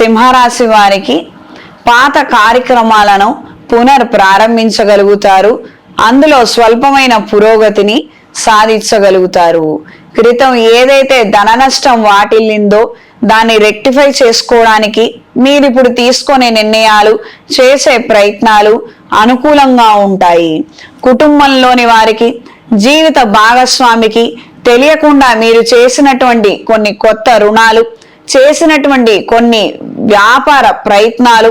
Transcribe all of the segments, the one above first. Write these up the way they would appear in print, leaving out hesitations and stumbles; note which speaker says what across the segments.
Speaker 1: సింహరాశి వారికి పాత కార్యక్రమాలను ప్రారంభించగలుగుతారు. అందులో స్వల్పమైన పురోగతిని సాధించగలుగుతారు. క్రితం ఏదైతే ధన నష్టం వాటిల్లిందో దాన్ని రెక్టిఫై చేసుకోవడానికి మీరు ఇప్పుడు తీసుకునే నిర్ణయాలు, చేసే ప్రయత్నాలు అనుకూలంగా ఉంటాయి. కుటుంబంలోని వారికి, జీవిత భాగస్వామికి తెలియకుండా మీరు చేసినటువంటి కొన్ని కొత్త రుణాలు, చేసినటువంటి కొన్ని వ్యాపార ప్రయత్నాలు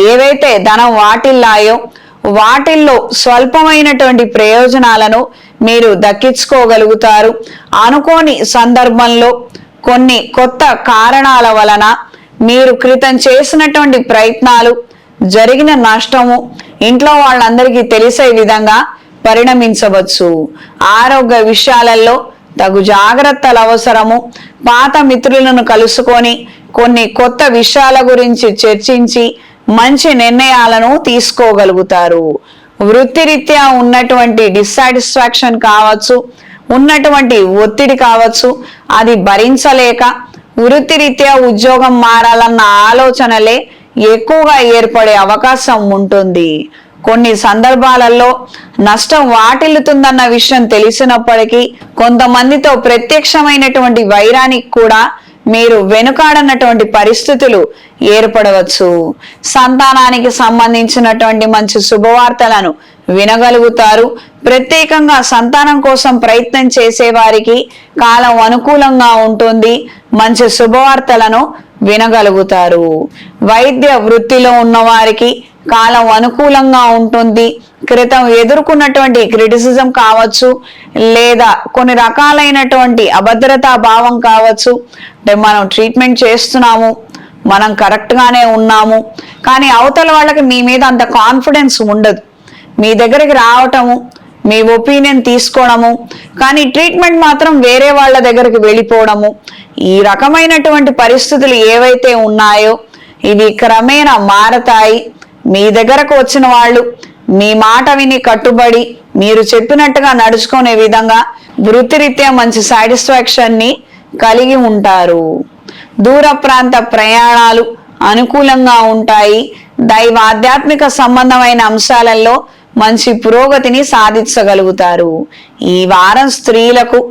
Speaker 1: ఏవైతే ధనం వాటిల్లాయో వాటిల్లో స్వల్పమైనటువంటి ప్రయోజనాలను మీరు దక్కించుకోగలుగుతారు. అనుకోని సందర్భంలో కొన్ని కొత్త కారణాల వలన మీరు క్రితం చేసినటువంటి ప్రయత్నాలు జరిగిన నష్టము ఇంట్లో వాళ్ళందరికీ తెలిసే విధంగా పరిణమించవచ్చు. ఆరోగ్య విషయాలలో తగు జాగ్రత్తలు అవసరము. పాత మిత్రులను కలుసుకొని కొన్ని కొత్త విషయాల గురించి చర్చించి మంచి నిర్ణయాలను తీసుకోగలుగుతారు. వృత్తిరీత్యా ఉన్నటువంటి డిస్సాటిస్ఫాక్షన్ కావచ్చు, ఉన్నటువంటి ఒత్తిడి కావచ్చు, అది భరించలేక వృత్తిరీత్యా ఉద్యోగం మారాలన్న ఆలోచనలే ఎక్కువగా ఏర్పడే అవకాశం ఉంటుంది. కొన్ని సందర్భాలలో నష్టం వాటిల్లుతుందన్న విషయం తెలిసినప్పటికీ కొంతమందితో ప్రత్యక్షమైనటువంటి వైరానికి కూడా మీరు వెనుకాడనటువంటి పరిస్థితులు ఏర్పడవచ్చు. సంతానానికి సంబంధించినటువంటి మంచి శుభవార్తలను వినగలుగుతారు. ప్రత్యేకంగా సంతానం కోసం ప్రయత్నం చేసే వారికి కాలం అనుకూలంగా ఉంటుంది. మంచి శుభవార్తలను వినగలుగుతారు. వైద్య వృత్తిలో ఉన్న వారికి కాలం అనుకూలంగా ఉంటుంది. క్రితం ఎదుర్కొన్నటువంటి క్రిటిసిజం కావచ్చు, లేదా కొన్ని రకాలైనటువంటి అభద్రతా భావం కావచ్చు. అంటే మనం ట్రీట్మెంట్ చేస్తున్నాము, మనం కరెక్ట్గానే ఉన్నాము, కానీ అవతల వాళ్ళకి మీ మీద అంత కాన్ఫిడెన్స్ ఉండదు. మీ దగ్గరికి రావటము, మీ ఒపీనియన్ తీసుకోవడము, కానీ ట్రీట్మెంట్ మాత్రం వేరే వాళ్ళ దగ్గరికి వెళ్ళిపోవడము, ఈ రకమైనటువంటి పరిస్థితులు ఏవైతే ఉన్నాయో ఇవి క్రమేణా మారతాయి. మీ దగ్గరకు వచ్చిన వాళ్ళు మీ మాట విని కట్టుబడి మీరు చెప్పినట్టుగా నడుచుకునే విధంగా వృత్తిరీత్యా మంచి సాటిస్ఫాక్షన్ ని కలిగి ఉంటారు. దూర ప్రాంత ప్రయాణాలు అనుకూలంగా ఉంటాయి. దైవ ఆధ్యాత్మిక సంబంధమైన అంశాలలో మంచి పురోగతిని సాధించగలుగుతారు. ఈ వారం స్త్రీలకు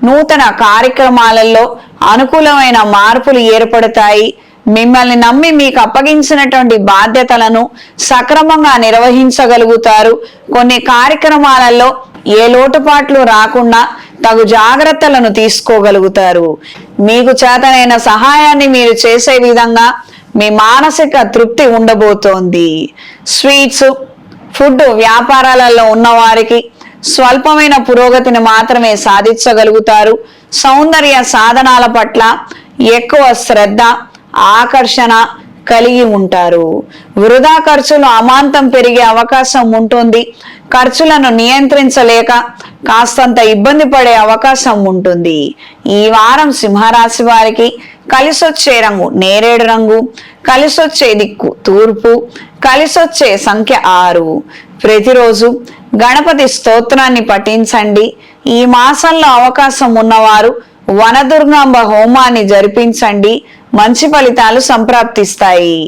Speaker 1: నూతన కార్యక్రమాలలో అనుకూలమైన మార్పులు ఏర్పడతాయి. మిమ్మల్ని నమ్మి మీకు అప్పగించినటువంటి బాధ్యతలను సక్రమంగా నిర్వహించగలుగుతారు. కొన్ని కార్యక్రమాలలో ఏ లోటుపాట్లు రాకుండా తగు జాగ్రత్తలను తీసుకోగలుగుతారు. మీకు చేతనైన సహాయాన్ని మీరు చేసే విధంగా మీ మానసిక తృప్తి ఉండబోతోంది. స్వీట్స్, ఫుడ్ వ్యాపారాలలో ఉన్నవారికి స్వల్పమైన పురోగతిని మాత్రమే సాధించగలుగుతారు. సౌందర్య సాధనాల పట్ల ఎక్కువ శ్రద్ధ, ఆకర్షణ కలిగి ఉంటారు. వృధా ఖర్చులు అమాంతం పెరిగే అవకాశం ఉంటుంది. ఖర్చులను నియంత్రించలేక కాస్తంత ఇబ్బంది పడే అవకాశం ఉంటుంది. ఈ వారం సింహరాశి వారికి కలిసొచ్చే రంగు నేరేడు రంగు, కలిసొచ్చే దిక్కు తూర్పు, కలిసొచ్చే సంఖ్య 6. ప్రతిరోజు గణపతి స్తోత్రాన్ని పఠించండి. ఈ మాసంలో అవకాశం ఉన్నవారు వనదుర్గాంబ హోమాన్ని జరిపించండి. మంచి ఫలితాలు సంప్రాప్తిస్తాయి.